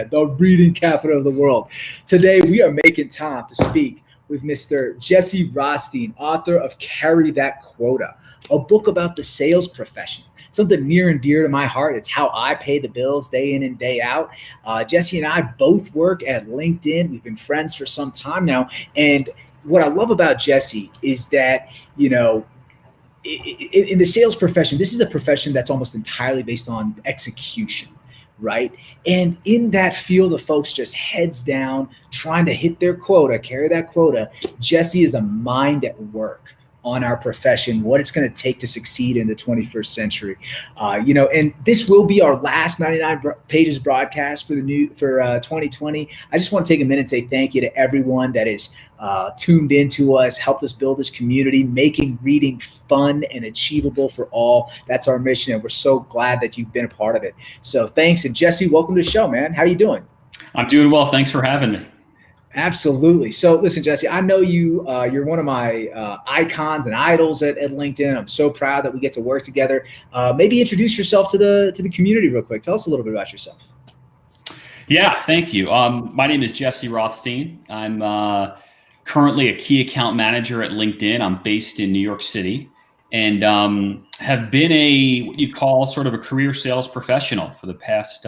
the reading capital of the world. Today, we are making time to speak with Mr. Jesse Rothstein, author of Carry That Quota, a book about the sales profession, something near and dear to my heart. It's how I pay the bills day in and day out. Jesse and I both work at LinkedIn. We've been friends for some time now. And what I love about Jesse is that, in the sales profession, this is a profession that's almost entirely based on execution, right? And in that field of folks just heads down, trying to hit their quota, carry that quota, Jesse is a mind at work on our profession, what it's going to take to succeed in the 21st century. And this will be our last 99 pages broadcast for 2020. I just want to take a minute and say thank you to everyone that is tuned into us, helped us build this community, making reading fun and achievable for all. That's our mission, and we're so glad that you've been a part of it. So thanks. And Jesse, welcome to the show, man. How are you doing? I'm doing well. Thanks for having me. Absolutely. So listen, Jesse, I know you're one of my icons and idols at LinkedIn. I'm so proud that we get to work together. Maybe introduce yourself to the community real quick. Tell us a little bit about yourself. Yeah, thank you. My name is Jesse Rothstein. I'm currently a key account manager at LinkedIn. I'm based in New York City and have been what you call sort of a career sales professional for the past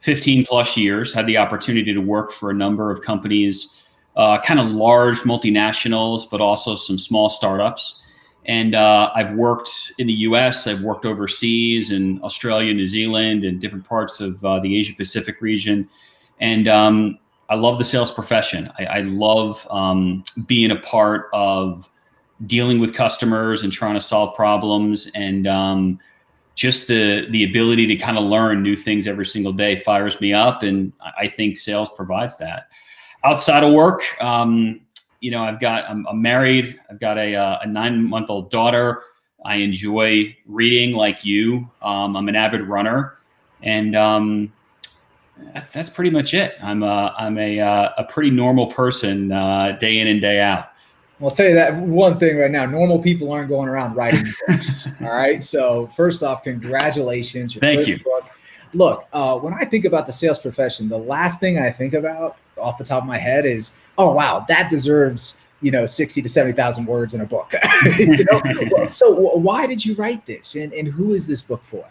15 plus years. Had the opportunity to work for a number of companies, kind of large multinationals, but also some small startups. And I've worked in the US, I've worked overseas in Australia, New Zealand, and different parts of the Asia Pacific region. And I love the sales profession. I love being a part of dealing with customers and trying to solve problems, and just the ability to kind of learn new things every single day fires me up. And I think sales provides that. Outside of work, I'm married. I've got a 9-month-old daughter. I enjoy reading like you. I'm an avid runner, and that's pretty much it. I'm a pretty normal person, day in and day out. Well, I'll tell you that one thing right now, normal people aren't going around writing books. All right. So first off, congratulations. Thank you. Book. Look, when I think about the sales profession, the last thing I think about off the top of my head is, oh, wow, that deserves, 60 to 70,000 words in a book. So why did you write this, and who is this book for?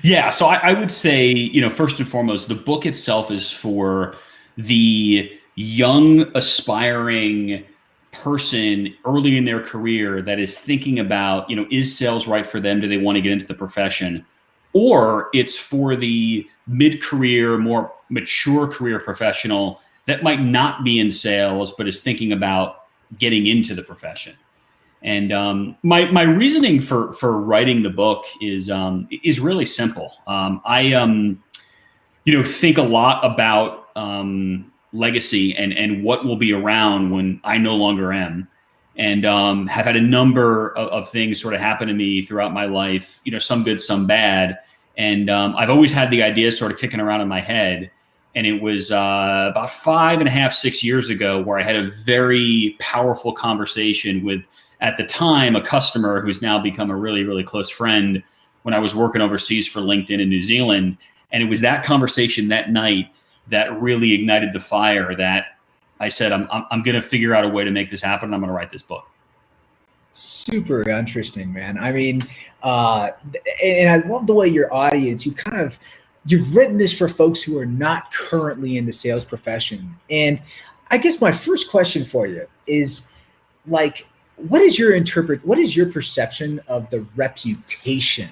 Yeah. So I would say, first and foremost, the book itself is for the young, aspiring person early in their career that is thinking about, is sales right for them? Do they want to get into the profession? Or it's for the mid-career, more mature career professional that might not be in sales, but is thinking about getting into the profession. And my reasoning for writing the book is really simple. I think a lot about legacy and what will be around when I no longer am, and have had a number of things sort of happen to me throughout my life, some good, some bad. And I've always had the idea sort of kicking around in my head. And it was about 5.5, 6 years ago where I had a very powerful conversation with, at the time, a customer who's now become a really, really close friend when I was working overseas for LinkedIn in New Zealand. And it was that conversation that night that really ignited the fire, that I said, I'm going to figure out a way to make this happen. And I'm going to write this book. Super interesting, man. I mean, and I love the way your audience, you've written this for folks who are not currently in the sales profession. And I guess my first question for you is, what is your perception of the reputation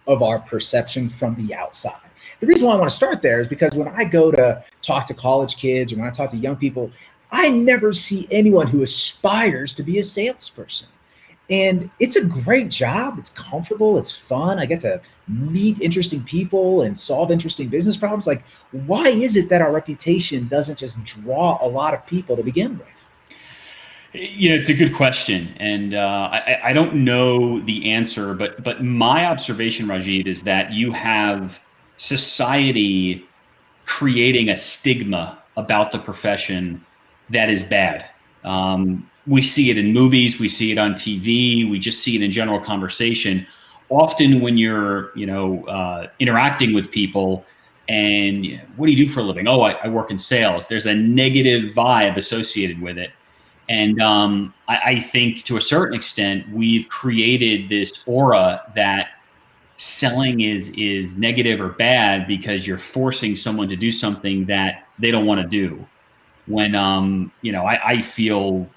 of our perception from the outside? The reason why I want to start there is because when I go to talk to college kids or when I talk to young people, I never see anyone who aspires to be a salesperson. And it's a great job. It's comfortable. It's fun. I get to meet interesting people and solve interesting business problems. Why is it that our reputation doesn't just draw a lot of people to begin with? It's a good question. And I don't know the answer, but my observation, Rajiv, is that you have society creating a stigma about the profession that is bad. We see it in movies, we see it on TV, we just see it in general conversation. Often when you're, interacting with people, And what do you do for a living? Oh, I work in sales. There's a negative vibe associated with it. And I think to a certain extent, we've created this aura that selling is negative or bad because you're forcing someone to do something that they don't want to do. When I feel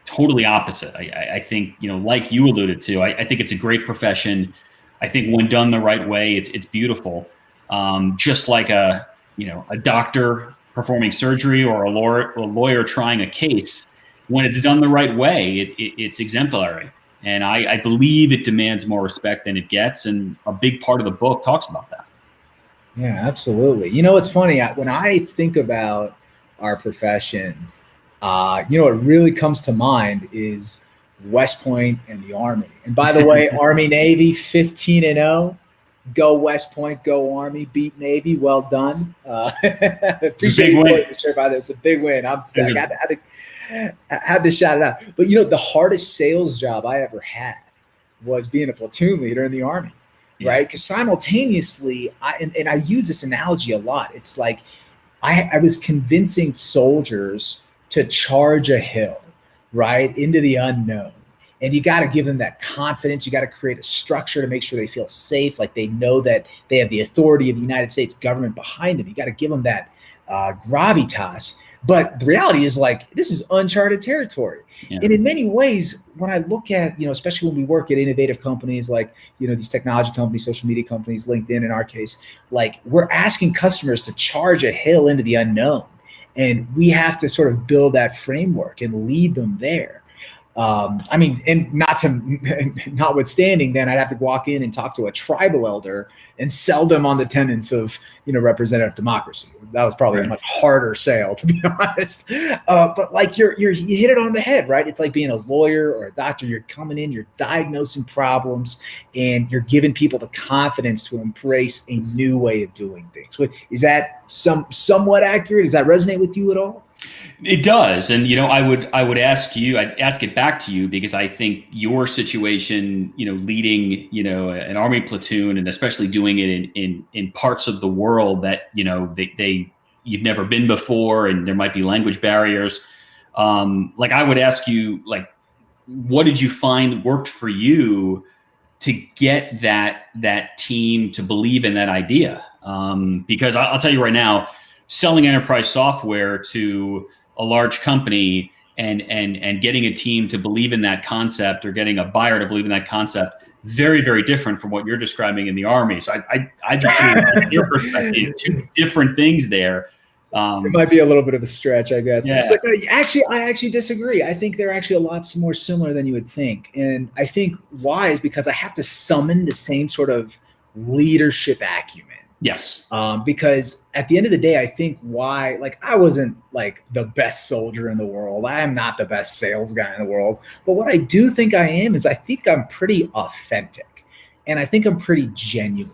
totally opposite. I think, like you alluded to, I think it's a great profession. I think when done the right way, it's beautiful. Just like a doctor performing surgery or a lawyer trying a case, when it's done the right way, it's exemplary. And I believe it demands more respect than it gets. And a big part of the book talks about that. Yeah, absolutely. It's funny. When I think about our profession, what really comes to mind is West Point and the Army. And by the way, Army Navy 15-0. Go West Point, go Army, beat Navy. Well done. Appreciate you sure about it. It's a big win. I had to shout it out. But the hardest sales job I ever had was being a platoon leader in the Army, right? Because simultaneously, I use this analogy a lot. It's like I was convincing soldiers to charge a hill, right, into the unknown. And you got to give them that confidence. You got to create a structure to make sure they feel safe, like they know that they have the authority of the United States government behind them. You got to give them that gravitas. But the reality is, like, this is uncharted territory. Yeah. And in many ways, when I look at, especially when we work at innovative companies like, these technology companies, social media companies, LinkedIn in our case, like, we're asking customers to charge a hill into the unknown. And we have to sort of build that framework and lead them there. And notwithstanding, then I'd have to walk in and talk to a tribal elder and sell them on the tenets of, representative democracy. That was probably a much harder sale, to be honest. But like you hit it on the head, right? It's like being a lawyer or a doctor. You're coming in, you're diagnosing problems, and you're giving people the confidence to embrace a new way of doing things. Is that somewhat accurate? Does that resonate with you at all? It does. And, I'd ask it back to you, because I think your situation, leading, an Army platoon, and especially doing it in parts of the world that, you've never been before, and there might be language barriers. Like, I would ask you, like, what did you find worked for you to get that team to believe in that idea? Because I'll tell you right now, selling enterprise software to a large company and getting a team to believe in that concept, or getting a buyer to believe in that concept, very, very different from what you're describing in the Army. So I'd be curious from your perspective, two different things there. It might be a little bit of a stretch, I guess. Yeah. But I actually disagree. I think they're actually a lot more similar than you would think. And I think why is because I have to summon the same sort of leadership acumen. Yes. Because at the end of the day, I think why, like, I wasn't like the best soldier in the world. I am not the best sales guy in the world. But what I do think I am is I think I'm pretty authentic, and I think I'm pretty genuine.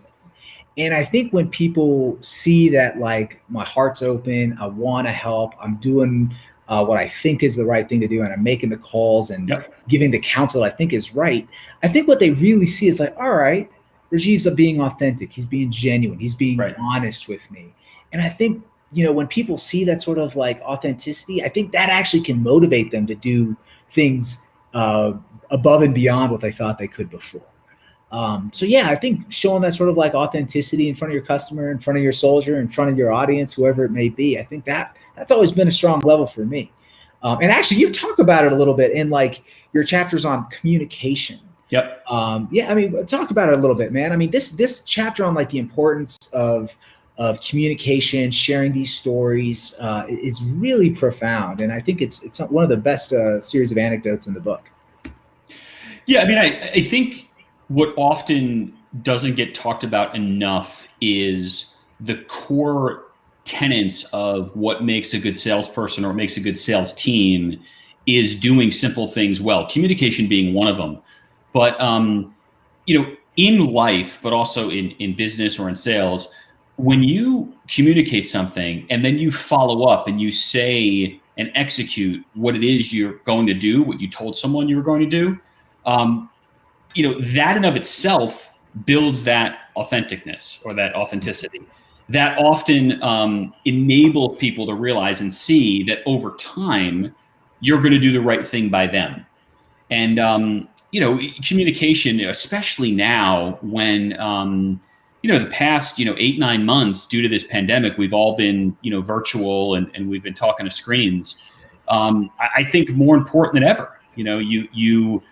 And I think when people see that, like, my heart's open, I want to help, I'm doing what I think is the right thing to do, and I'm making the calls and giving the counsel I think is right, I think what they really see is like, all right, Rajiv's being authentic. He's being genuine. He's being honest with me. And I think, when people see that sort of like authenticity, I think that actually can motivate them to do things above and beyond what they thought they could before. I think showing that sort of like authenticity in front of your customer, in front of your soldier, in front of your audience, whoever it may be, I think that's always been a strong level for me. And actually, you talk about it a little bit in like your chapters on communication. Yep. Talk about it a little bit, man. I mean, this chapter on like the importance of communication, sharing these stories is really profound, and I think it's one of the best series of anecdotes in the book. Yeah, I mean, I think what often doesn't get talked about enough is the core tenets of what makes a good salesperson or what makes a good sales team is doing simple things well. Communication being one of them. But, in life, but also in business or in sales, when you communicate something and then you follow up and you say and execute what it is you're going to do, what you told someone you were going to do, that in of itself builds that authenticness or that authenticity. that often enables people to realize and see that over time, you're going to do the right thing by them. And, communication, especially now when, the past, 8, 9 months due to this pandemic, we've all been, virtual and we've been talking to screens. I think more important than ever, you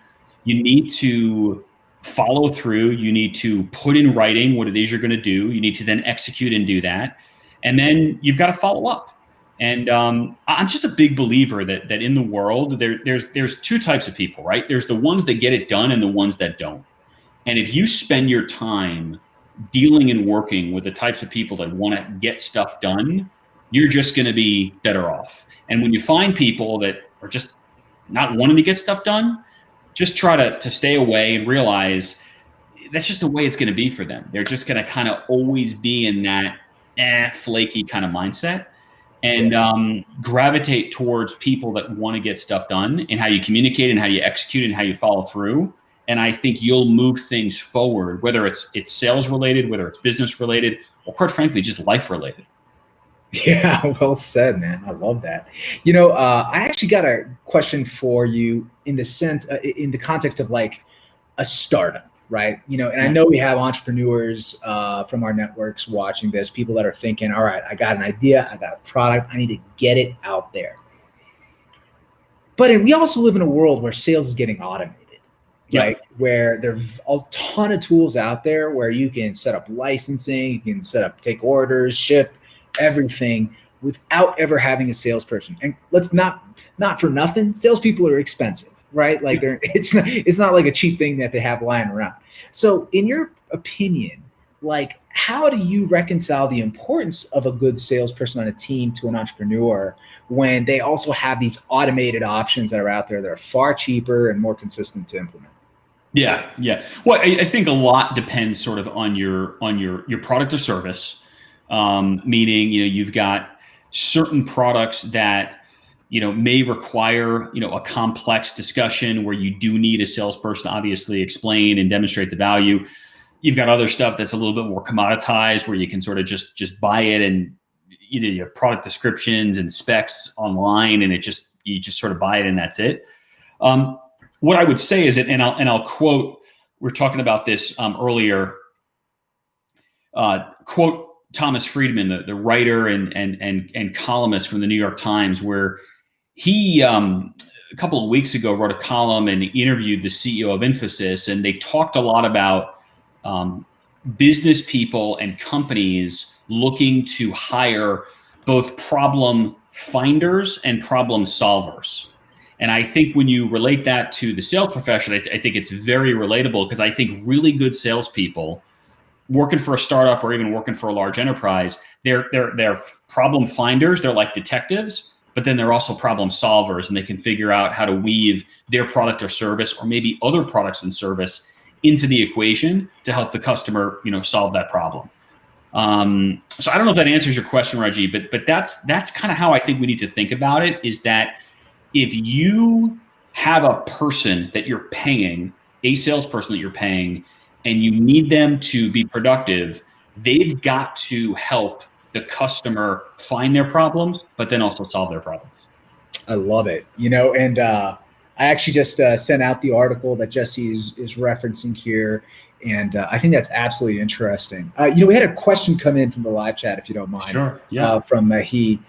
need to follow through. You need to put in writing what it is you're going to do. You need to then execute and do that. And then you've got to follow up. And I'm just a big believer that in the world, there's two types of people, right? There's the ones that get it done and the ones that don't. And if you spend your time dealing and working with the types of people that want to get stuff done, you're just going to be better off. And when you find people that are just not wanting to get stuff done, just try to stay away and realize that's just the way it's going to be for them. They're just going to kind of always be in that flaky kind of mindset, and gravitate towards people that want to get stuff done, and how you communicate and how you execute and how you follow through. And I think you'll move things forward, whether it's sales related, whether it's business related, or quite frankly, just life related. Yeah, well said, man. I love that. I actually got a question for you in the sense, in the context of like a startup, right? And I know we have entrepreneurs from our networks watching this, people that are thinking, all right, I got an idea, I got a product, I need to get it out there. But we also live in a world where sales is getting automated. Right, where there's a ton of tools out there where you can set up licensing, you can take orders, ship, everything without ever having a salesperson. And let's not for nothing, salespeople are expensive, right? Like it's not like a cheap thing that they have lying around. So in your opinion, like how do you reconcile the importance of a good salesperson on a team to an entrepreneur when they also have these automated options that are out there that are far cheaper and more consistent to implement? Yeah. Well, I think a lot depends sort of on your product or service. Meaning, you've got certain products that, may require, a complex discussion where you do need a salesperson to obviously explain and demonstrate the value. You've got other stuff that's a little bit more commoditized where you can sort of just buy it, and you have product descriptions and specs online, and you just sort of buy it and that's it. What I would say is, and I'll quote, we were talking about this earlier, quote Thomas Friedman, the writer and columnist from the New York Times, where he, a couple of weeks ago, wrote a column and interviewed the CEO of Infosys, and they talked a lot about business people and companies looking to hire both problem finders and problem solvers. And I think when you relate that to the sales profession, I think it's very relatable, because I think really good salespeople working for a startup or even working for a large enterprise, they're problem finders. They're like detectives, but then they're also problem solvers, and they can figure out how to weave their product or service, or maybe other products and service, into the equation to help the customer, solve that problem. So I don't know if that answers your question, Reggie, but that's kind of how I think we need to think about it, is that if you have a person that you're paying, a salesperson that you're paying, and you need them to be productive, they've got to help the customer find their problems, but then also solve their problems. I love it. And I actually just sent out the article that Jesse is referencing here. And I think that's absolutely interesting. We had a question come in from the live chat, if you don't mind. Sure. Yeah. From he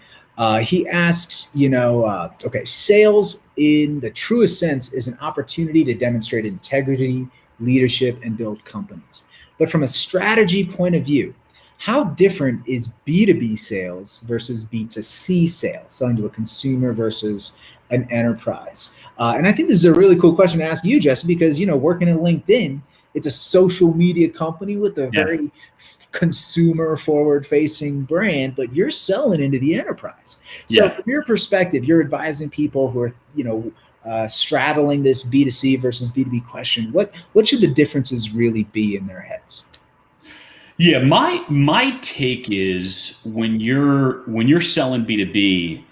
asks, okay, sales in the truest sense is an opportunity to demonstrate integrity, leadership, and build companies. But from a strategy point of view, how different is B2B sales versus B2C sales, selling to a consumer versus an enterprise? And I think this is a really cool question to ask you, Jesse, because, working in LinkedIn, it's a social media company with a very consumer forward facing brand, but you're selling into the enterprise. So from your perspective, you're advising people who are, straddling this B2C versus B2B question. What should the differences really be in their heads? Yeah, my take is when you're selling B2B,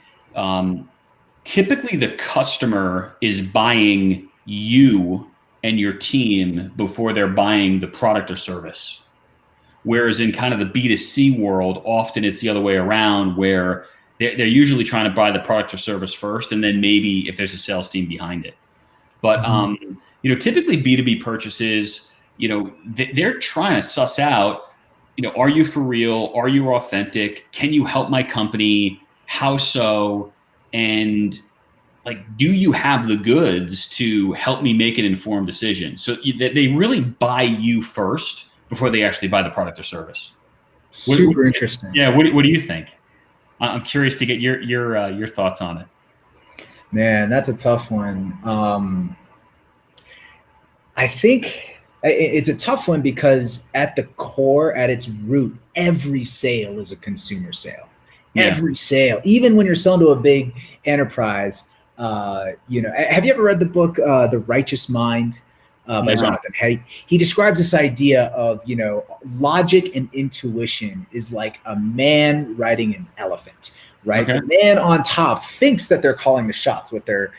typically the customer is buying you and your team before they're buying the product or service. Whereas in kind of the B2C world, often it's the other way around, where they're usually trying to buy the product or service first, and then maybe if there's a sales team behind it. But typically B2B purchases, they're trying to suss out, are you for real? Are you authentic? Can you help my company? How so? And like, do you have the goods to help me make an informed decision? So they really buy you first before they actually buy the product or service. Super interesting. Yeah. What do you think? I'm curious to get your thoughts on it. Man, that's a tough one. I think it's a tough one because at the core, at its root, every sale is a consumer sale. Yeah. Every sale, even when you're selling to a big enterprise. Have you ever read the book The Righteous Mind by Jonathan Haidt? He describes this idea of logic and intuition is like a man riding an elephant, right? Okay. The man on top thinks that they're calling the shots with their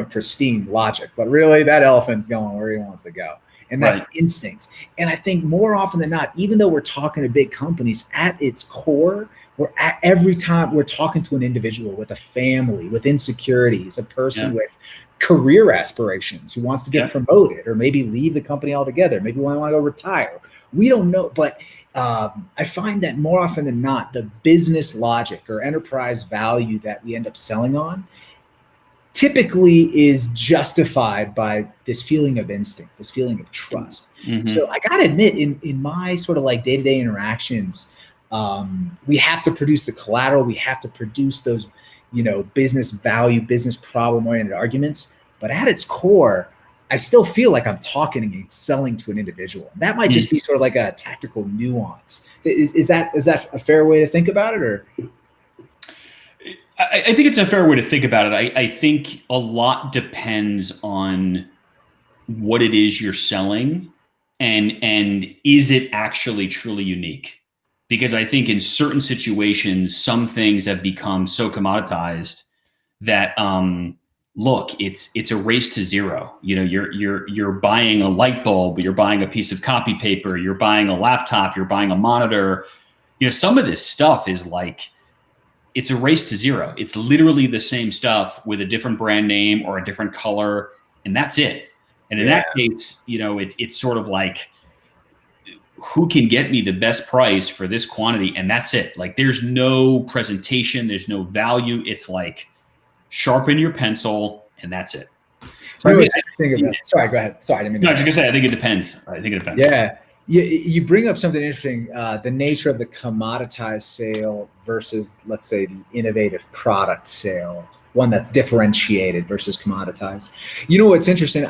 pristine logic, but really that elephant's going where he wants to go. And that's instinct. And I think more often than not, even though we're talking to big companies, at its core, every time we're talking to an individual with a family, with insecurities, a person with career aspirations who wants to get promoted or maybe leave the company altogether. Maybe want to go retire. We don't know. But I find that more often than not, the business logic or enterprise value that we end up selling on typically is justified by this feeling of instinct, this feeling of trust. Mm-hmm. So I got to admit, in my sort of like day-to-day interactions, we have to produce the collateral. We have to produce those, business value, business problem-oriented arguments. But at its core, I still feel like I'm talking and selling to an individual. That might just be sort of like a tactical nuance. Is that a fair way to think about it, or? I think it's a fair way to think about it. I think a lot depends on what it is you're selling and is it actually truly unique? Because I think in certain situations, some things have become so commoditized that look, it's a race to zero. You're buying a light bulb, you're buying a piece of copy paper, you're buying a laptop, you're buying a monitor. Some of this stuff is like, it's a race to zero. It's literally the same stuff with a different brand name or a different color, and that's it. And in that case, it's sort of like, who can get me the best price for this quantity? And that's it. Like, there's no presentation, there's no value. It's like, sharpen your pencil, and that's it. So sorry, go ahead. Sorry, I didn't mean to. No, I was just gonna say, I think it depends. Yeah. You bring up something interesting, the nature of the commoditized sale versus, let's say, the innovative product sale, one that's differentiated versus commoditized. What's interesting?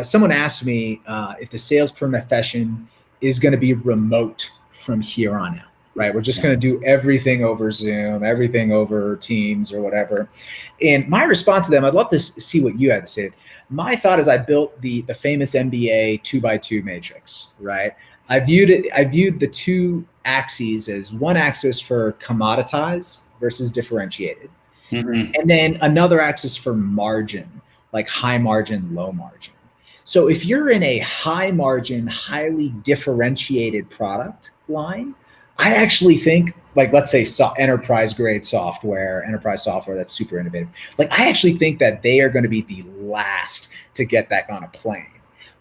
Someone asked me if the sales profession is going to be remote from here on out, right? We're just going to do everything over Zoom, everything over Teams or whatever. And my response to them, I'd love to see what you had to say. My thought is I built the famous MBA 2x2 matrix, right? I viewed the two axes as one axis for commoditized versus differentiated. Mm-hmm. And then another axis for margin, like high margin, low margin. So if you're in a high margin, highly differentiated product line, I actually think, like, let's say enterprise software that's super innovative. Like, I actually think that they are going to be the last to get back on a plane.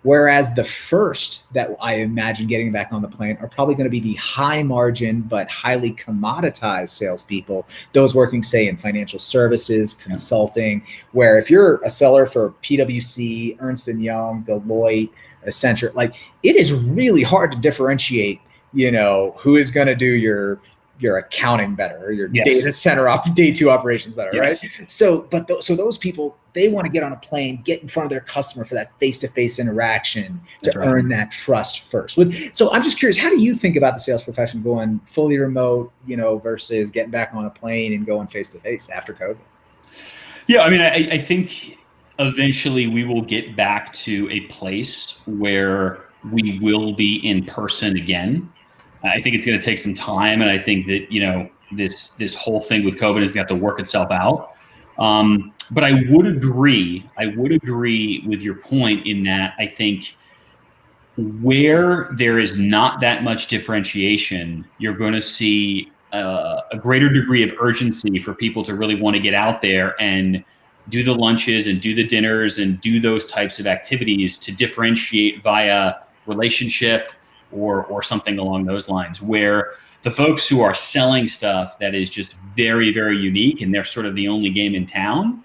Whereas the first that I imagine getting back on the plane are probably going to be the high margin but highly commoditized salespeople, those working, say, in financial services, consulting, where if you're a seller for PwC, Ernst & Young, Deloitte, Accenture, like, it is really hard to differentiate, who is going to do your accounting better, or your data center day two operations better, right? So those people, they want to get on a plane, get in front of their customer for that face-to-face interaction to earn that trust first. So I'm just curious, how do you think about the sales profession going fully remote, versus getting back on a plane and going face-to-face after COVID? Yeah, I mean, I think eventually we will get back to a place where we will be in person again. I think it's going to take some time, and I think that this whole thing with COVID is going to have to work itself out. But I would agree with your point in that I think where there is not that much differentiation, you're going to see a greater degree of urgency for people to really want to get out there and do the lunches and do the dinners and do those types of activities to differentiate via relationship or something along those lines, where the folks who are selling stuff that is just very, very unique and they're sort of the only game in town,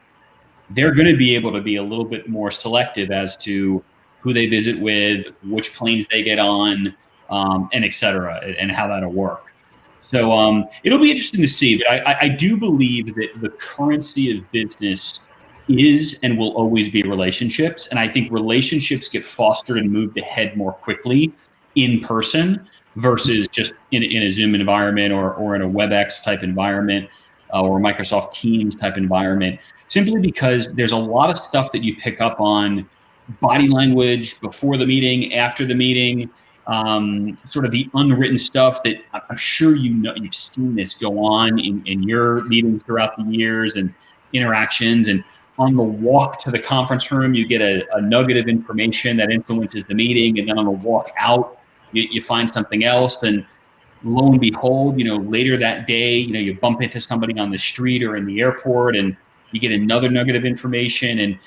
they're going to be able to be a little bit more selective as to who they visit with, which planes they get on, and et cetera, and how that'll work. So it'll be interesting to see. But I do believe that the currency of business is and will always be relationships. And I think relationships get fostered and moved ahead more quickly in person versus just in a Zoom environment or in a WebEx type environment or Microsoft Teams type environment, simply because there's a lot of stuff that you pick up on body language before the meeting, after the meeting, sort of the unwritten stuff that I'm sure you've seen this go on in your meetings throughout the years and interactions. And on the walk to the conference room, you get a nugget of information that influences the meeting. And then on the walk out, you find something else. And lo and behold, later that day, you bump into somebody on the street or in the airport and you get another nugget of information. And,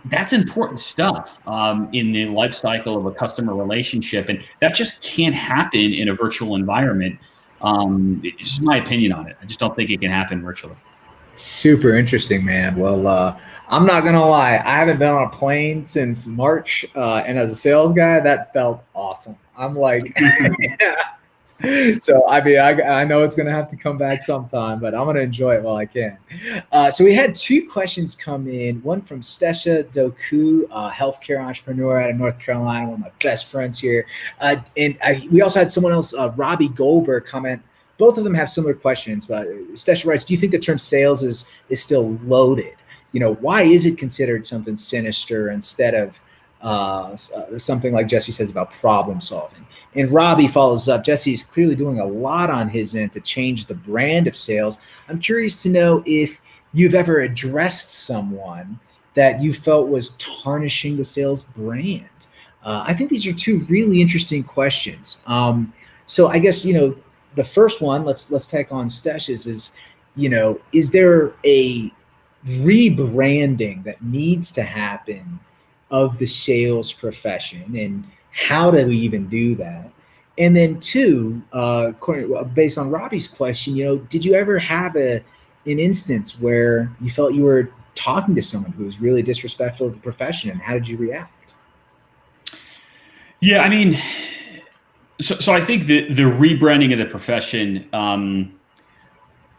that's important stuff in the life cycle of a customer relationship. And that just can't happen in a virtual environment. It's just my opinion on it. I just don't think it can happen virtually. Super interesting, man. Well, I'm not going to lie. I haven't been on a plane since March. And as a sales guy, that felt awesome. I'm like, so I mean, I know it's going to have to come back sometime, but I'm going to enjoy it while I can. So we had two questions come in. One from Stesha Doku, healthcare entrepreneur out of North Carolina, one of my best friends here. We also had someone else, Robbie Goldberg, comment. Both of them have similar questions, but Stesha writes, do you think the term sales is still loaded? Why is it considered something sinister instead of something like Jesse says about problem solving? And Robbie follows up, Jesse's clearly doing a lot on his end to change the brand of sales. I'm curious to know if you've ever addressed someone that you felt was tarnishing the sales brand. I think these are two really interesting questions. So I guess, the first one, let's take on Stesh's is, is there a rebranding that needs to happen of the sales profession, and how do we even do that? And then two, based on Robbie's question, did you ever have an instance where you felt you were talking to someone who was really disrespectful of the profession, and how did you react? Yeah, I mean, so I think the rebranding of the profession,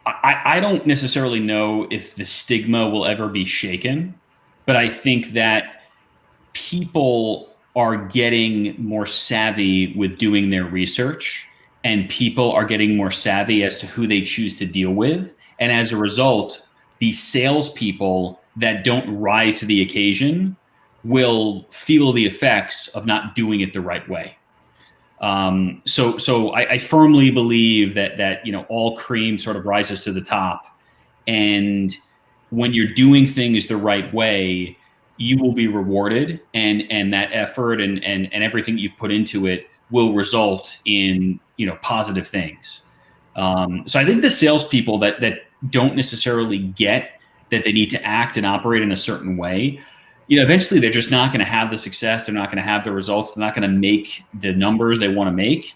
I don't necessarily know if the stigma will ever be shaken, but I think that people are getting more savvy with doing their research, and people are getting more savvy as to who they choose to deal with. And as a result, these salespeople that don't rise to the occasion will feel the effects of not doing it the right way. So I firmly believe that all cream sort of rises to the top, and when you're doing things the right way, you will be rewarded, and that effort and everything you've put into it will result in positive things. So I think the salespeople that don't necessarily get that they need to act and operate in a certain way, eventually they're just not going to have the success. They're not going to have the results. They're not going to make the numbers they want to make.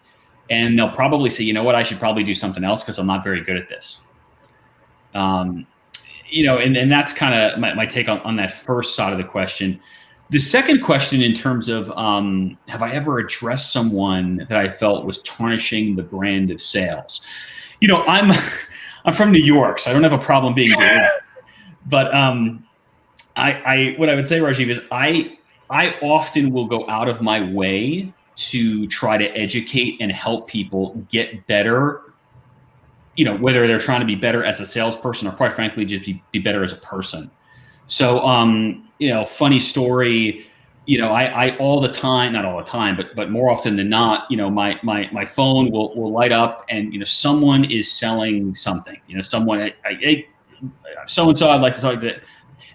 And they'll probably say, you know what, I should probably do something else because I'm not very good at this. And that's kind of my take on that first side of the question. The second question, in terms of have I ever addressed someone that I felt was tarnishing the brand of sales? I'm from New York, so I don't have a problem being direct. But what I would say, Rajiv, is I often will go out of my way to try to educate and help people get better, whether they're trying to be better as a salesperson or, quite frankly, just be better as a person. So, funny story, I all the time, not all the time, but more often than not, my phone will light up and, someone is selling something, someone, hey, so-and-so, I'd like to talk to,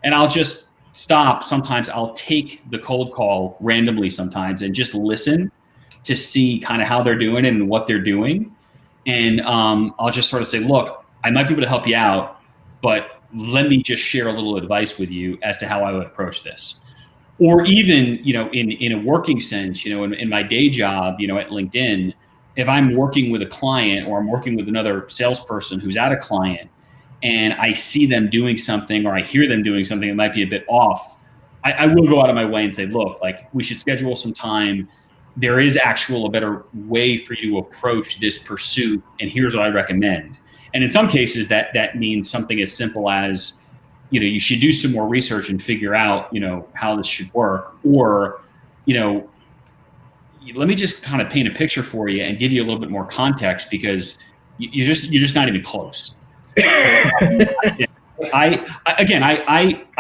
and I'll just stop, sometimes I'll take the cold call randomly sometimes and just listen to see kind of how they're doing it and what they're doing. And I'll just sort of say, look, I might be able to help you out, but let me just share a little advice with you as to how I would approach this. Or even, in a working sense, in my day job, at LinkedIn, if I'm working with a client or I'm working with another salesperson who's at a client and I see them doing something or I hear them doing something that might be a bit off, I will go out of my way and say, look, like, we should schedule some time. There is a better way for you to approach this pursuit, and here's what I recommend. And in some cases, that means something as simple as, you should do some more research and figure out, how this should work. Or, let me just kind of paint a picture for you and give you a little bit more context, because you're just not even close. I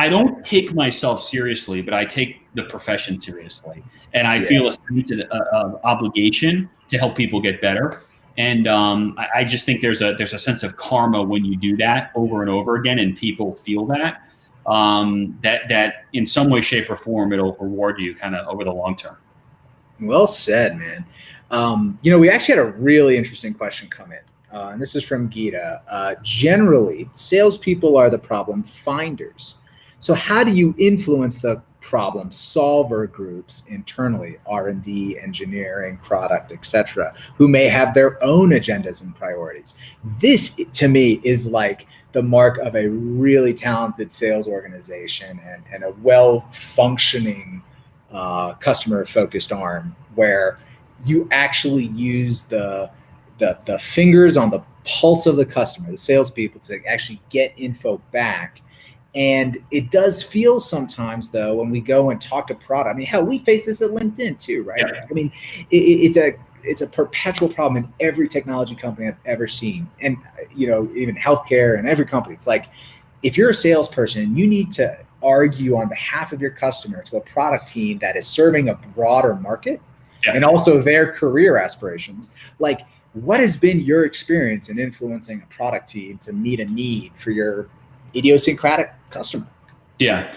don't take myself seriously, but I take the profession seriously, and I feel a sense of obligation to help people get better. And I just think there's a sense of karma when you do that over and over again, and people feel that in some way, shape, or form, it'll reward you kind of over the long term. Well said, man. We actually had a really interesting question come in. And this is from Gita. Generally, salespeople are the problem finders. So how do you influence the problem solver groups internally, R&D, engineering, product, etc., who may have their own agendas and priorities? This, to me, is like the mark of a really talented sales organization and a well-functioning customer-focused arm, where you actually use the fingers on the pulse of the customer, the salespeople, to actually get info back. And it does feel sometimes, though, when we go and talk to product, I mean, hell, we face this at LinkedIn too, right? Yeah. I mean, it's a perpetual problem in every technology company I've ever seen. And, even healthcare and every company, it's like, if you're a salesperson, you need to argue on behalf of your customer to a product team that is serving a broader market and also their career aspirations. Like, what has been your experience in influencing a product team to meet a need for your idiosyncratic customer? Yeah.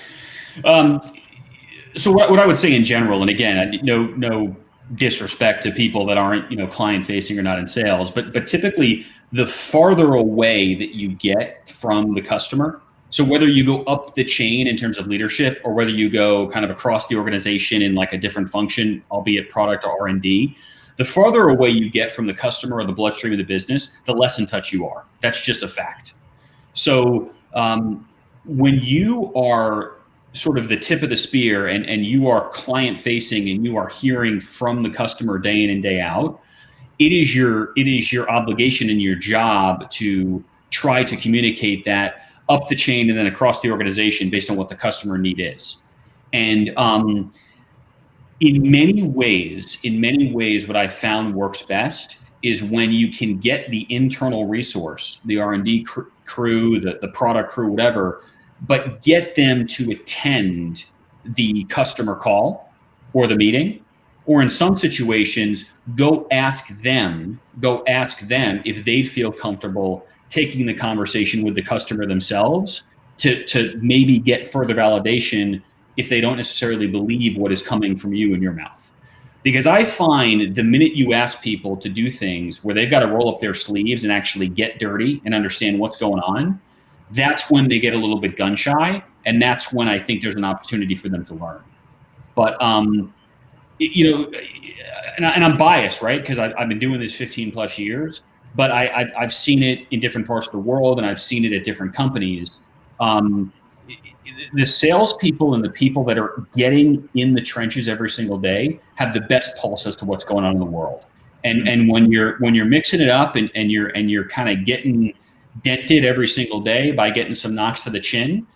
So what I would say in general, and again, no disrespect to people that aren't, client facing or not in sales, but typically the farther away that you get from the customer, so whether you go up the chain in terms of leadership or whether you go kind of across the organization in like a different function, albeit product or R&D, the farther away you get from the customer or the bloodstream of the business, the less in touch you are. That's just a fact. So when you are sort of the tip of the spear and you are client facing and you are hearing from the customer day in and day out, it is your obligation and your job to try to communicate that up the chain and then across the organization based on what the customer need is. And in many ways, what I found works best is when you can get the internal resource, the R&D crew, the product crew, whatever, but get them to attend the customer call or the meeting, or in some situations, go ask them if they feel comfortable taking the conversation with the customer themselves to maybe get further validation if they don't necessarily believe what is coming from you in your mouth. Because I find the minute you ask people to do things where they've got to roll up their sleeves and actually get dirty and understand what's going on, that's when they get a little bit gun shy, and that's when I think there's an opportunity for them to learn. But and I'm biased, right? Because I've been doing this 15 plus years, but I've seen it in different parts of the world, and I've seen it at different companies. The salespeople and the people that are getting in the trenches every single day have the best pulse as to what's going on in the world. And when you're mixing it up and you're kind of getting dented every single day by getting some knocks to the chin,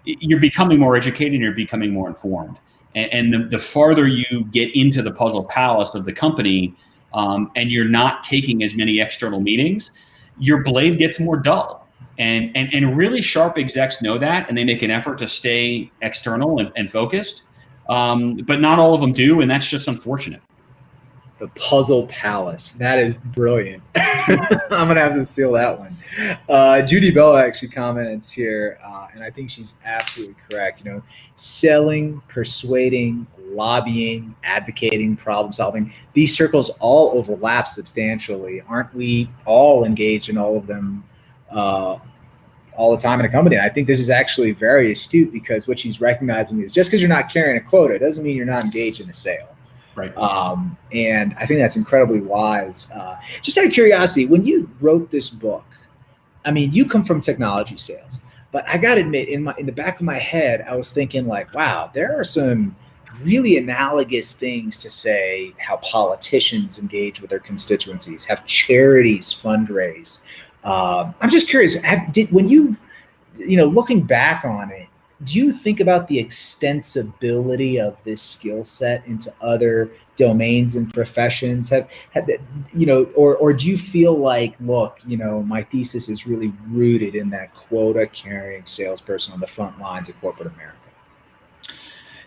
you're becoming more educated and you're becoming more informed. And the farther you get into the puzzle palace of the company, and you're not taking as many external meetings, your blade gets more dull. And really sharp execs know that, and they make an effort to stay external and focused. But not all of them do, and that's just unfortunate. The Puzzle Palace. That is brilliant. I'm gonna have to steal that one. Judy Bell actually comments here, and I think she's absolutely correct. You know, selling, persuading, lobbying, advocating, problem solving, these circles all overlap substantially. Aren't we all engaged in all of them all the time in a company? And I think this is actually very astute, because what she's recognizing is just because you're not carrying a quota doesn't mean you're not engaged in a sale. Right. And I think that's incredibly wise. Just out of curiosity, when you wrote this book, I mean, you come from technology sales, but I got to admit, in the back of my head, I was thinking like, wow, there are some really analogous things to say how politicians engage with their constituencies, have charities fundraise. I'm just curious, when you looking back on it, do you think about the extensibility of this skill set into other domains and professions? Or do you feel like, look, my thesis is really rooted in that quota carrying salesperson on the front lines of corporate America?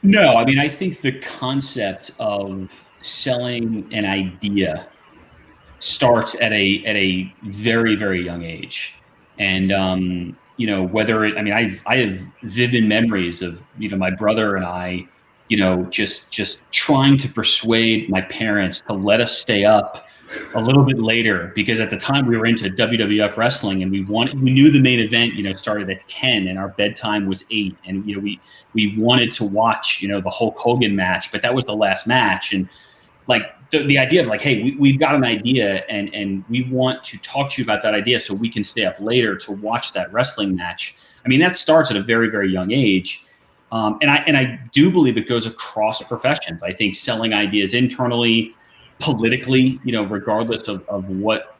No, I mean, I think the concept of selling an idea starts at a very, very young age. And, I have vivid memories of, my brother and I, just trying to persuade my parents to let us stay up a little bit later, because at the time we were into WWF wrestling, and we knew the main event, started at 10 and our bedtime was 8. And, we wanted to watch, the Hulk Hogan match, but that was the last match. And like the idea of like, hey, we've got an idea and we want to talk to you about that idea so we can stay up later to watch that wrestling match. I mean, that starts at a very, very young age. And I do believe it goes across professions. I think selling ideas internally, politically, regardless of what,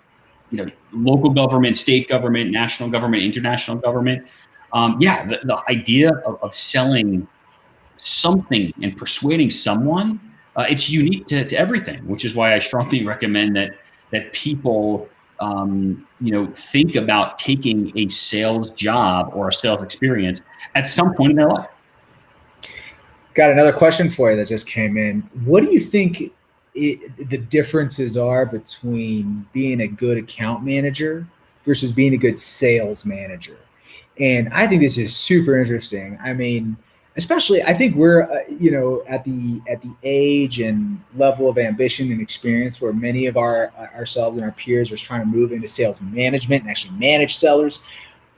local government, state government, national government, international government. The idea of selling something and persuading someone, it's unique to everything, which is why I strongly recommend that people, think about taking a sales job or a sales experience at some point in their life. Got another question for you that just came in. What do you think the differences are between being a good account manager versus being a good sales manager? And I think this is super interesting. I mean, especially, I think we're, at the age and level of ambition and experience where many of ourselves and our peers are trying to move into sales management and actually manage sellers.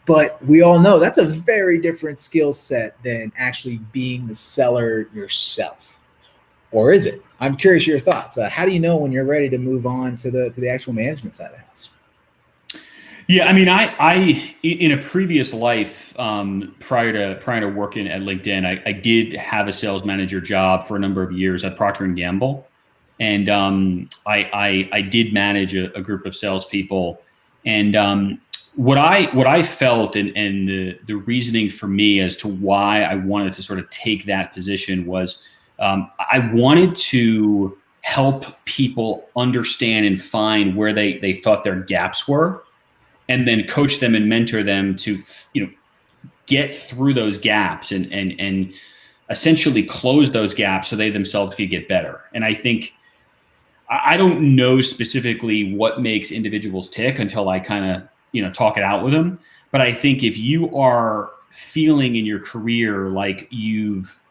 But we all know that's a very different skill set than actually being the seller yourself. Or is it? I'm curious your thoughts. How do you know when you're ready to move on to the actual management side of the house? Yeah, I mean, I in a previous life, prior to working at LinkedIn, I did have a sales manager job for a number of years at Procter & Gamble, and I did manage a group of salespeople. And what I felt and the reasoning for me as to why I wanted to sort of take that position was I wanted to help people understand and find where they thought their gaps were, and then coach them and mentor them to, get through those gaps and essentially close those gaps so they themselves could get better. And I think I don't know specifically what makes individuals tick until I kind of, talk it out with them. But I think if you are feeling in your career like you've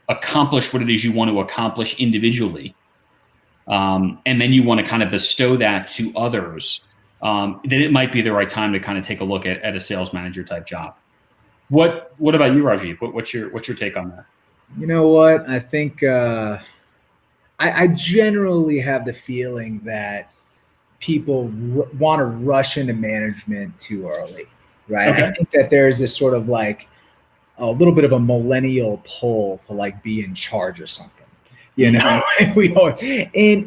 accomplished what it is you want to accomplish individually, and then you want to kind of bestow that to others, then it might be the right time to kind of take a look at a sales manager type job. What about you, Rajiv? What's your take on that? You know what? I think I generally have the feeling that people want to rush into management too early, right? Okay. I think that there's this sort of like a little bit of a millennial pull to like be in charge of something, and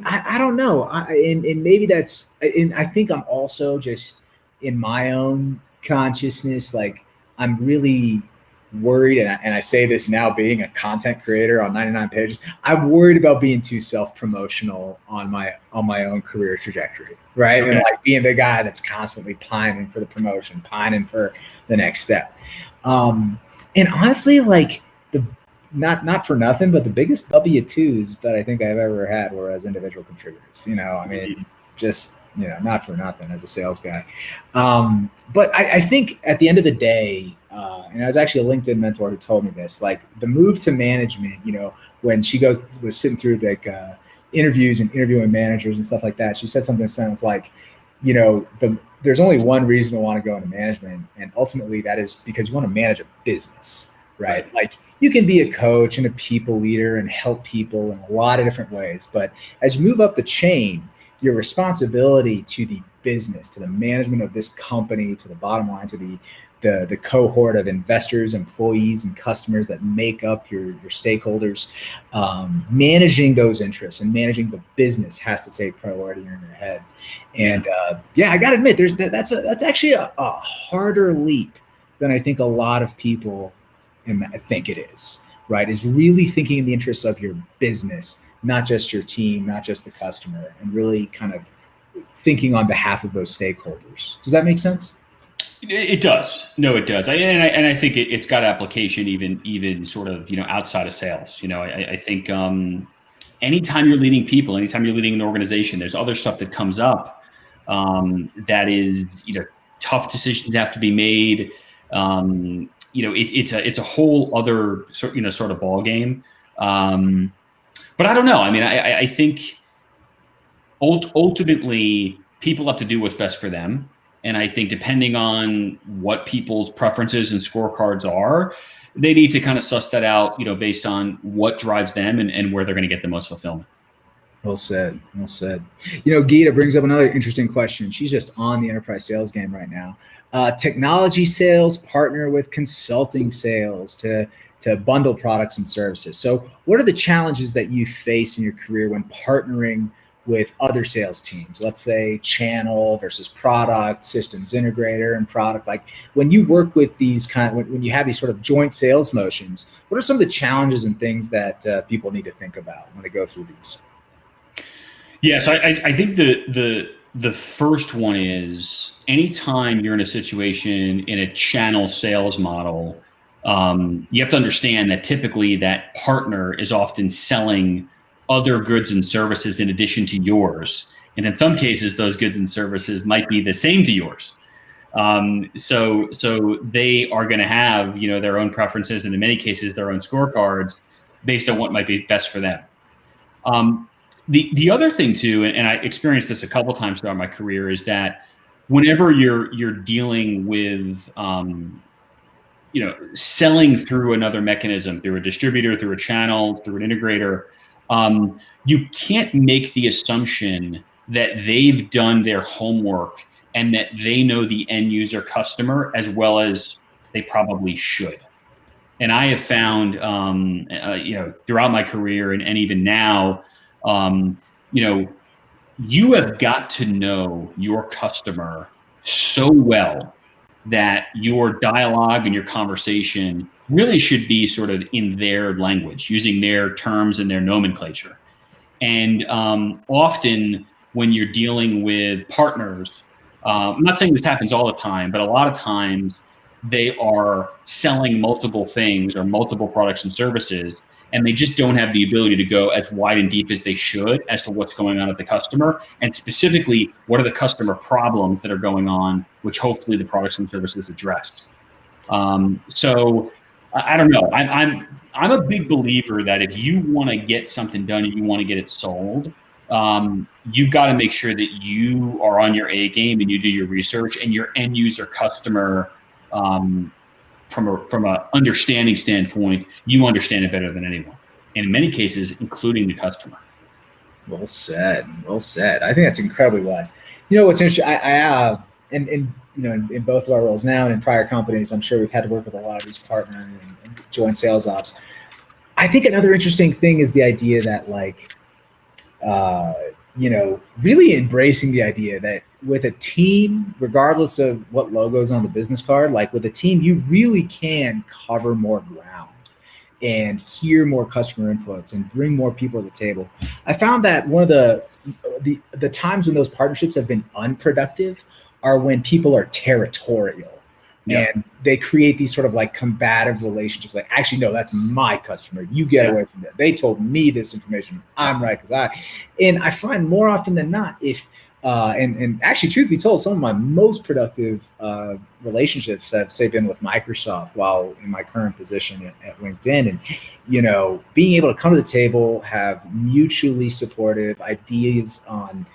I don't know, and maybe that's, and I think I'm also just in my own consciousness, like I'm really worried, and I say this now being a content creator on 99 pages, I'm worried about being too self-promotional on my own career trajectory, right? Okay. And like being the guy that's constantly pining for the promotion, pining for the next step. And honestly, like not for nothing, but the biggest W-2s that I think I've ever had were as individual contributors. I mean, just not for nothing as a sales guy. But I think at the end of the day, and I was actually a LinkedIn mentor who told me this, like the move to management, when she was sitting through like interviews and interviewing managers and stuff like that, she said something that sounds like, there's only one reason to want to go into management, and ultimately that is because you want to manage a business, right? Like you can be a coach and a people leader and help people in a lot of different ways, but as you move up the chain, your responsibility to the business, to the management of this company, to the bottom line, to the cohort of investors, employees, and customers that make up your stakeholders, managing those interests and managing the business has to take priority in your head. And I got to admit, that's actually a harder leap than I think a lot of people think it is. Right? Is really thinking in the interests of your business, not just your team, not just the customer, and really kind of thinking on behalf of those stakeholders. Does that make sense? It does. No, it does. I think it's got application even sort of, outside of sales. I think anytime you're leading people, anytime you're leading an organization, there's other stuff that comes up that is, tough decisions have to be made. It's a whole other sort of ball game. But I don't know. I mean, I think ultimately people have to do what's best for them. And I think depending on what people's preferences and scorecards are, they need to kind of suss that out, based on what drives them and where they're going to get the most fulfillment. Well said. Well said. Geeta brings up another interesting question. She's just on the enterprise sales game right now. Technology sales partner with consulting sales to bundle products and services. So what are the challenges that you face in your career when partnering with other sales teams? Let's say channel versus product, systems integrator and product. Like when you work with these when you have these sort of joint sales motions, what are some of the challenges and things that people need to think about when they go through these? Yes, I think the first one is anytime you're in a situation in a channel sales model, you have to understand that typically that partner is often selling other goods and services in addition to yours. And in some cases, those goods and services might be the same to yours. So they are going to have, their own preferences and in many cases their own scorecards based on what might be best for them. The other thing too, and I experienced this a couple times throughout my career, is that whenever you're dealing with selling through another mechanism, through a distributor, through a channel, through an integrator, you can't make the assumption that they've done their homework and that they know the end user customer as well as they probably should. And I have found, throughout my career and even now, you have got to know your customer so well that your dialogue and your conversation really should be sort of in their language, using their terms and their nomenclature. And often when you're dealing with partners, I'm not saying this happens all the time, but a lot of times they are selling multiple things or multiple products and services, and they just don't have the ability to go as wide and deep as they should as to what's going on at the customer, and specifically what are the customer problems that are going on, which hopefully the products and services address. So I don't know. I'm a big believer that if you want to get something done and you want to get it sold, you've got to make sure that you are on your A game and you do your research and your end user customer, from a understanding standpoint, you understand it better than anyone, and in many cases, including the customer. Well said. Well said. I think that's incredibly wise. What's interesting? In both of our roles now and in prior companies, I'm sure we've had to work with a lot of these partners and joint sales ops. I think another interesting thing is the idea that really embracing the idea that with a team, regardless of what logo's on the business card, like with a team, you really can cover more ground and hear more customer inputs and bring more people to the table. I found that one of the times when those partnerships have been unproductive are when people are territorial, Yeah. And they create these sort of like combative relationships. Like, actually, no, that's my customer. You get away from that. They told me this information. I'm right and I find more often than not, if and actually, truth be told, some of my most productive relationships have, say, been with Microsoft while in my current position at LinkedIn. And, being able to come to the table, have mutually supportive ideas on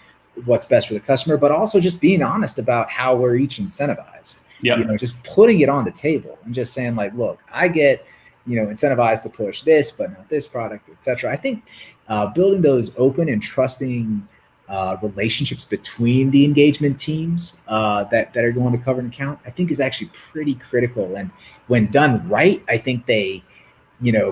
what's best for the customer, but also just being honest about how we're each incentivized. Yep. Just putting it on the table and just saying, like, look, I get, incentivized to push this, but not this product, etc. I think building those open and trusting relationships between the engagement teams that are going to cover an account, I think is actually pretty critical. And when done right, I think they,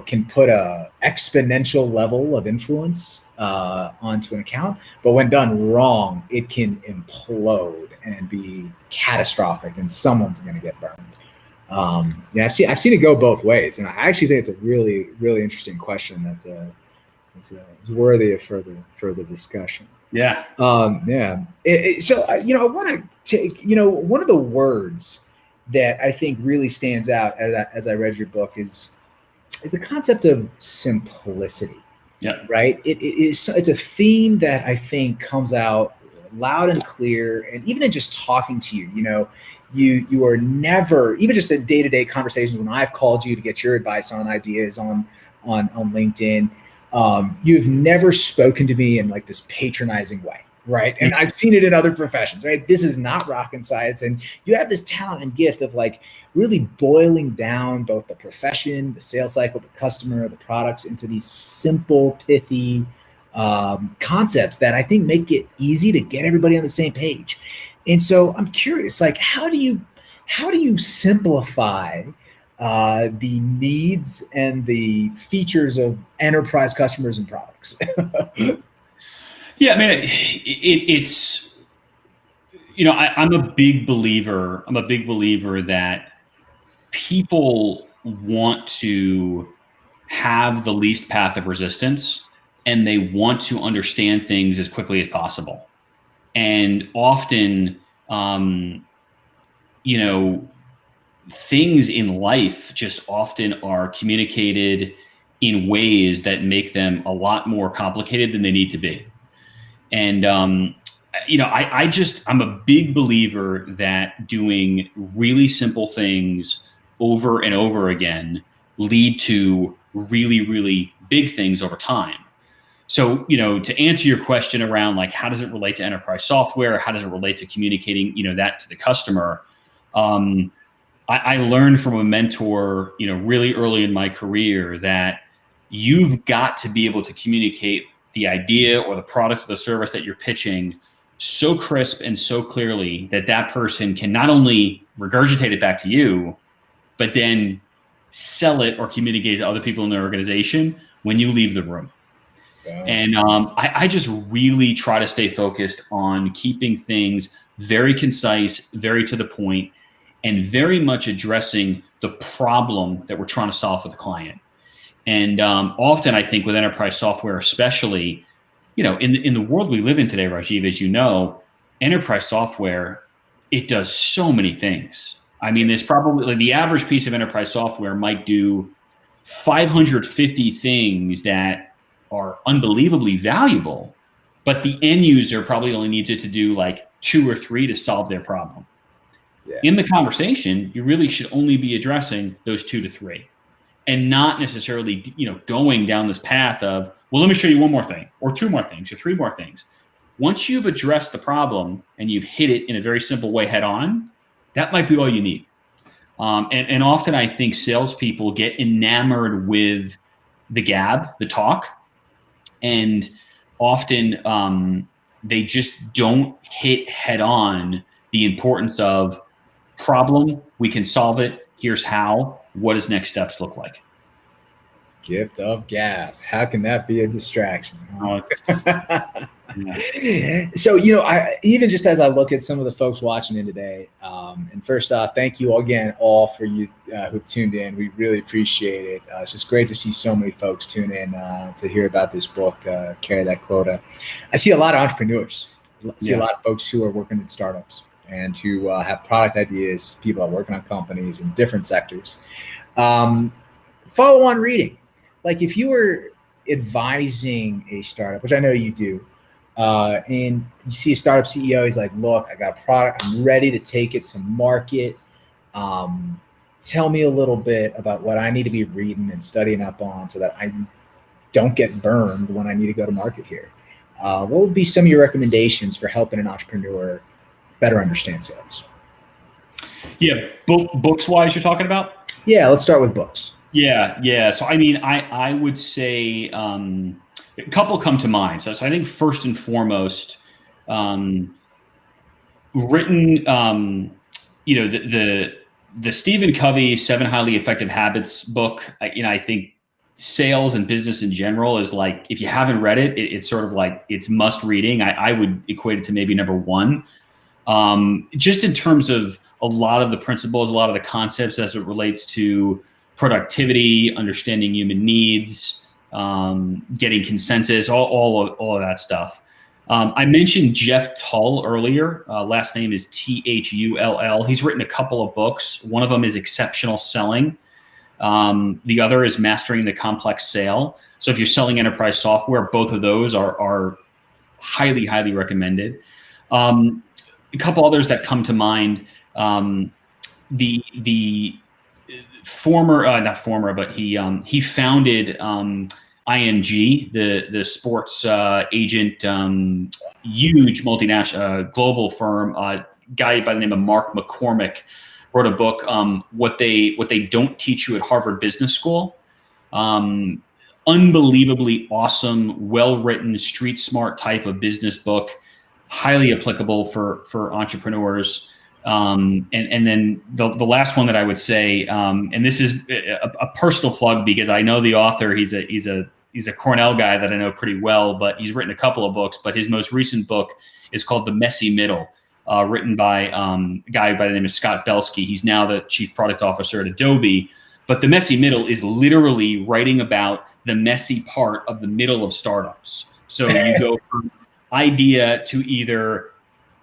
can put a exponential level of influence onto an account. But when done wrong, it can implode and be catastrophic, and someone's going to get burned. I've seen it go both ways, and I actually think it's a really, really interesting question that is worthy of further discussion. Yeah. So I want to take, one of the words that I think really stands out as I read your book is the concept of simplicity. Yeah. Right. It's a theme that I think comes out loud and clear, and even in just talking to you, you are never, even just in day-to-day conversations when I've called you to get your advice on ideas on LinkedIn. You've never spoken to me in like this patronizing way, right? And I've seen it in other professions, right? This is not rocket science, and you have this talent and gift of like really boiling down both the profession, the sales cycle, the customer, the products into these simple, pithy concepts that I think make it easy to get everybody on the same page. And so I'm curious, like, how do you simplify the needs and the features of enterprise customers and products? Yeah, I mean, it's I'm a big believer that people want to have the least path of resistance, and they want to understand things as quickly as possible. And often, things in life just often are communicated in ways that make them a lot more complicated than they need to be. And, I'm a big believer that doing really simple things over and over again lead to really, really big things over time. So, to answer your question around like, how does it relate to enterprise software? How does it relate to communicating, that to the customer? I learned from a mentor, really early in my career that you've got to be able to communicate the idea or the product or the service that you're pitching so crisp and so clearly that that person can not only regurgitate it back to you, but then sell it or communicate it to other people in their organization when you leave the room. Yeah. And I just really try to stay focused on keeping things very concise, very to the point, and very much addressing the problem that we're trying to solve for the client. And often I think with enterprise software, especially, in the world we live in today, Rajiv, as you know, enterprise software, it does so many things. I mean, there's probably the average piece of enterprise software might do 550 things that are unbelievably valuable, but the end user probably only needs it to do like 2 or 3 to solve their problem. Yeah. In the conversation, you really should only be addressing those 2 to 3. And not necessarily, going down this path of, well, let me show you 1 more thing, or 2 more things, or 3 more things. Once you've addressed the problem and you've hit it in a very simple way head on, that might be all you need. And often I think salespeople get enamored with the gab, the talk, and often they just don't hit head on the importance of problem. We can solve it. Here's how. What does next steps look like? Gift of gab. How can that be a distraction? Yeah. So, I even just as I look at some of the folks watching in today, and first off, thank you again all for you who've tuned in. We really appreciate it. It's just great to see so many folks tune in to hear about this book, Carry That Quota. I see a lot of entrepreneurs. I see a lot of folks who are working in startups. and to have product ideas, people that are working on companies in different sectors. Follow on reading. Like if you were advising a startup, which I know you do, and you see a startup CEO, he's like, look, I got a product, I'm ready to take it to market. Tell me a little bit about what I need to be reading and studying up on so that I don't get burned when I need to go to market here. What would be some of your recommendations for helping an entrepreneur better understand sales? Yeah, books wise, you're talking about? Yeah, let's start with books. Yeah. So I mean, I would say a couple come to mind. So I think first and foremost, written, the Stephen Covey 7 Highly Effective Habits book. I think sales and business in general is like, if you haven't read it, it's sort of like it's must reading. I would equate it to maybe number one. Just in terms of a lot of the principles, a lot of the concepts as it relates to productivity, understanding human needs, getting consensus, all of that stuff. I mentioned Jeff Tull earlier. Last name is Thull. He's written a couple of books. One of them is Exceptional Selling. The other is Mastering the Complex Sale. So if you're selling enterprise software, both of those are highly, highly recommended. A couple others that come to mind. The former, not former, but he founded IMG, the sports agent, huge multinational global firm. Guy by the name of Mark McCormick wrote a book, what they don't teach you at Harvard Business School. Unbelievably awesome, well-written, street smart type of business book, highly applicable for entrepreneurs. And then the last one that I would say, and this is a personal plug because I know the author. He's a Cornell guy that I know pretty well, but he's written a couple of books. But his most recent book is called The Messy Middle, written by a guy by the name of Scott Belsky. He's now the chief product officer at Adobe. But The Messy Middle is literally writing about the messy part of the middle of startups. So you go from idea to either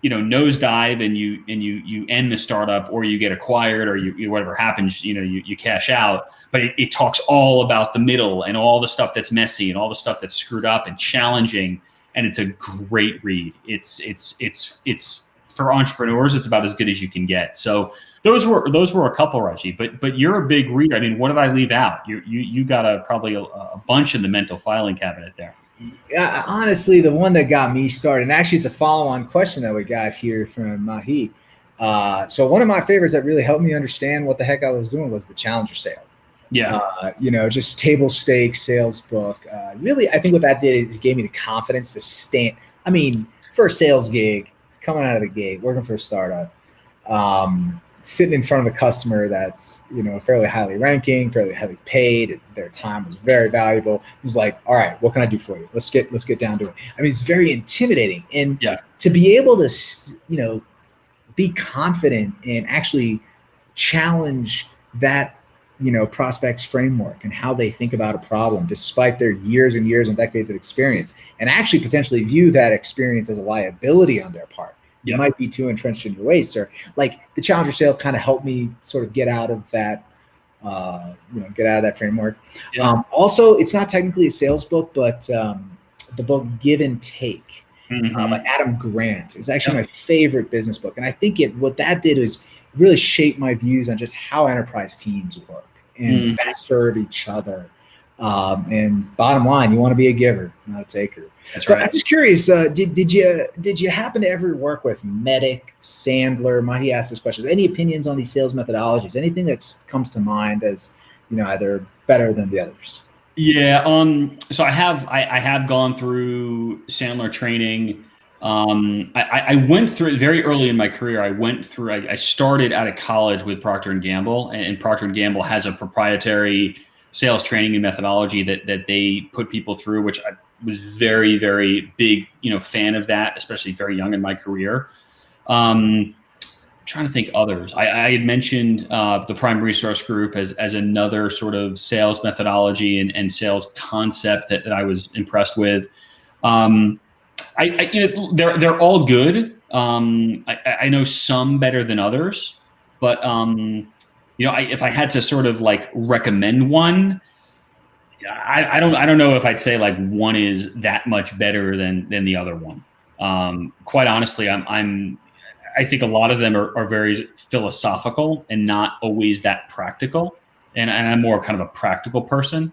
nosedive and you end the startup, or you get acquired, or you whatever happens, you cash out. But it talks all about the middle and all the stuff that's messy and all the stuff that's screwed up and challenging. And it's a great read. It's for entrepreneurs. It's about as good as you can get. So those were a couple, Raji. But you're a big reader. I mean, what did I leave out? You got probably a bunch in the mental filing cabinet there. Yeah, honestly, the one that got me started, and actually it's a follow-on question that we got here from Mahi. So one of my favorites that really helped me understand what the heck I was doing was the Challenger Sale. Yeah. Just table stakes sales book. Really, I think what that did is it gave me the confidence to stand. I mean, for a sales gig, coming out of the gate, working for a startup, sitting in front of a customer that's, fairly highly ranking, fairly highly paid. Their time was very valuable. He's like, all right, what can I do for you? Let's get down to it. I mean, it's very intimidating. And to be able to, be confident and actually challenge that, prospect's framework and how they think about a problem, despite their years and years and decades of experience, and actually potentially view that experience as a liability on their part. You might be too entrenched in your ways, sir. Like the Challenger Sale kind of helped me sort of get out of that, framework. Yeah. Also, it's not technically a sales book, but the book Give and Take by Adam Grant is actually my favorite business book. And I think what that did is really shape my views on just how enterprise teams work and best serve each other. And bottom line, you want to be a giver, not a taker. That's right. I'm just curious, did you happen to ever work with Medic, Sandler? Mahi asked this question. Any opinions on these sales methodologies? Anything that comes to mind as either better than the others? Yeah. So I have gone through Sandler training. I went through very early in my career. I started out of college with Procter & Gamble, and Procter & Gamble has a proprietary sales training and methodology that they put people through, which I was very, very big, fan of that, especially very young in my career. Trying to think others. I had mentioned the Prime Resource Group as another sort of sales methodology and sales concept that I was impressed with. They're all good. I know some better than others, but if I had to sort of like recommend one, I don't know if I'd say like one is that much better than the other one. Quite honestly, I think a lot of them are very philosophical and not always that practical. And I'm more kind of a practical person.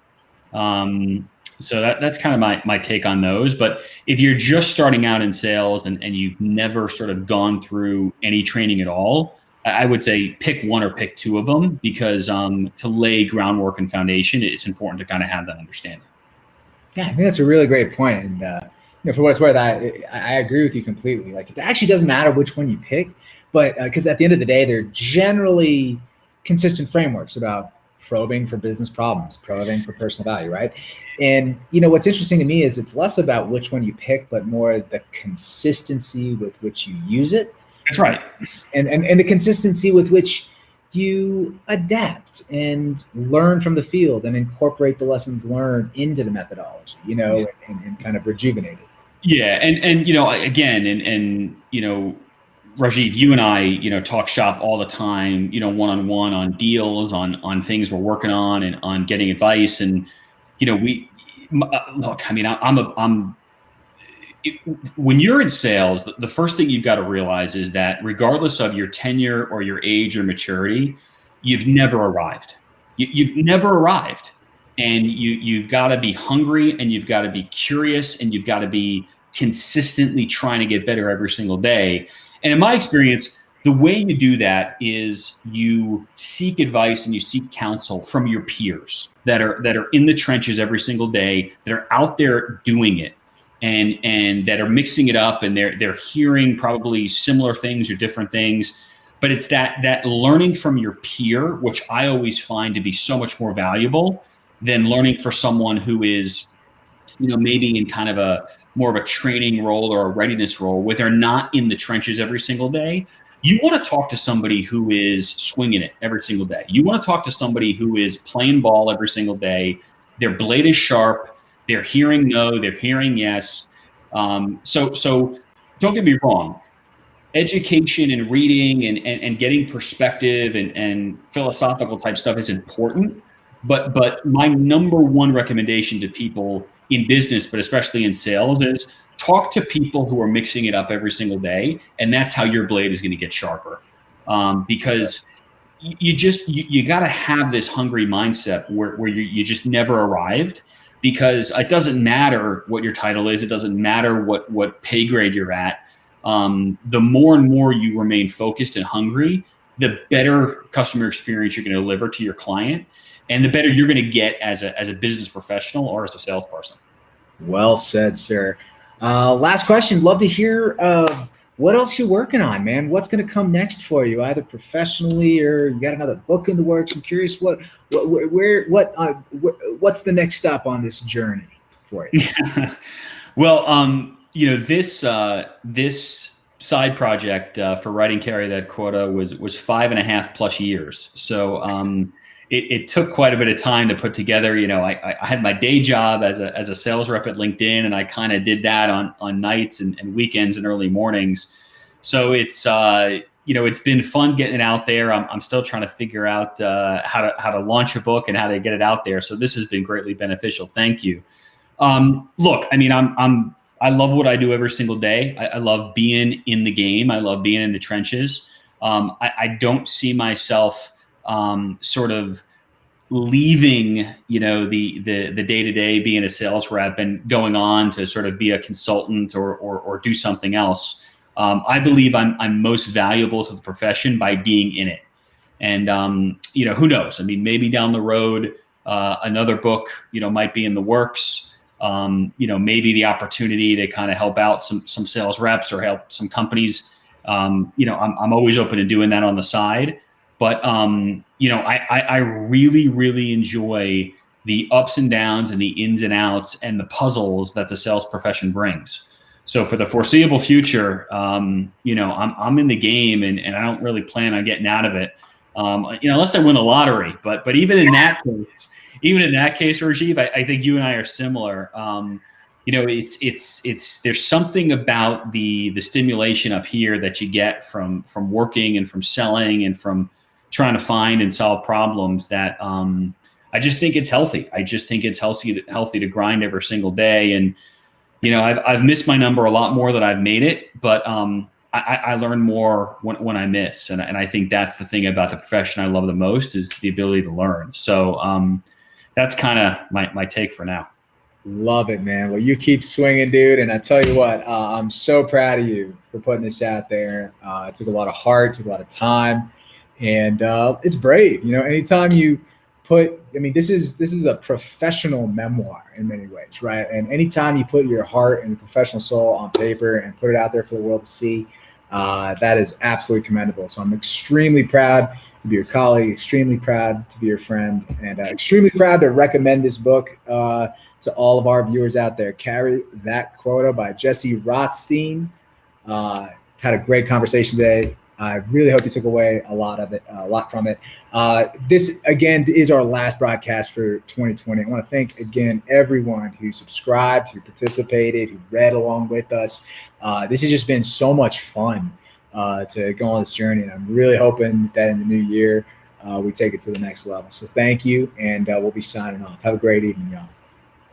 So that's kind of my take on those. But if you're just starting out in sales and you've never sort of gone through any training at all, I would say pick one or pick two of them, because to lay groundwork and foundation, it's important to kind of have that understanding. Yeah, I think that's a really great point. And for what it's worth, I agree with you completely. Like, it actually doesn't matter which one you pick, but because at the end of the day, they're generally consistent frameworks about probing for business problems, probing for personal value, right? And what's interesting to me is it's less about which one you pick, but more the consistency with which you use it. That's right. And the consistency with which you adapt and learn from the field and incorporate the lessons learned into the methodology, and kind of rejuvenate it. Yeah. And again, and Rajiv, you and I, talk shop all the time, one-on-one on deals, on things we're working on, and on getting advice. And, look, I mean, when you're in sales, the first thing you've got to realize is that regardless of your tenure or your age or maturity, you've never arrived. You've never arrived. And you've got to be hungry, and you've got to be curious, and you've got to be consistently trying to get better every single day. And in my experience, the way you do that is you seek advice and you seek counsel from your peers that are in the trenches every single day, that are out there doing it, and that are mixing it up, and they're hearing probably similar things or different things. But it's that learning from your peer, which I always find to be so much more valuable than learning for someone who is, maybe in kind of a more of a training role or a readiness role, where they're not in the trenches every single day. You want to talk to somebody who is swinging it every single day. You want to talk to somebody who is playing ball every single day. Their blade is sharp. They're hearing no, they're hearing yes. So don't get me wrong. Education and reading and getting perspective and philosophical type stuff is important. But my number one recommendation to people in business, but especially in sales, is talk to people who are mixing it up every single day. And that's how your blade is going to get sharper. Because you got to have this hungry mindset where you just never arrived, because it doesn't matter what your title is. It doesn't matter what pay grade you're at. The more and more you remain focused and hungry, the better customer experience you're going to deliver to your client, and the better you're going to get as a business professional or as a salesperson. Well said, sir. Last question. Love to hear what else you're working on, man. What's going to come next for you, either professionally or you got another book in the works? I'm curious what's the next stop on this journey for you? Well, this side project for writing Carry That Quota was 5.5+ years. So it took quite a bit of time to put together. I had my day job as a sales rep at LinkedIn, and I kind of did that on nights and weekends and early mornings. So it's been fun getting it out there. I'm still trying to figure out how to launch a book and how to get it out there. So this has been greatly beneficial. Thank you. Look, I mean, I love what I do every single day. I love being in the game. I love being in the trenches. I don't see myself sort of leaving, the day-to-day being a sales rep and going on to sort of be a consultant or do something else. I believe I'm most valuable to the profession by being in it. And, who knows? I mean, maybe down the road, another book, might be in the works. Maybe the opportunity to kind of help out some sales reps or help some companies. I'm always open to doing that on the side. But, I really, really enjoy the ups and downs and the ins and outs and the puzzles that the sales profession brings. So for the foreseeable future, I'm in the game and I don't really plan on getting out of it, unless I win the lottery. But even in that case, Rajiv, I think you and I are similar. there's something about the stimulation up here that you get from working and from selling and from trying to find and solve problems that I just think it's healthy. I just think it's healthy to grind every single day. And I've missed my number a lot more than I've made it, but I learn more when I miss, and I think that's the thing about the profession I love the most is the ability to learn. So that's kind of my take for now. Love it, man. Well, you keep swinging, dude. And I tell you what, I'm so proud of you for putting this out there. It took a lot of heart, took a lot of time, and it's brave. Anytime you this is a professional memoir in many ways, right? And anytime you put your heart and your professional soul on paper and put it out there for the world to see, that is absolutely commendable. So I'm extremely proud to be your colleague, extremely proud to be your friend, and extremely proud to recommend this book to all of our viewers out there. Carry That Quota by Jess Rothstein. Had a great conversation today. I really hope you took away a lot from it. This, again, is our last broadcast for 2020. I want to thank, again, everyone who subscribed, who participated, who read along with us. This has just been so much fun to go on this journey, and I'm really hoping that in the new year, we take it to the next level. So thank you, and we'll be signing off. Have a great evening, y'all.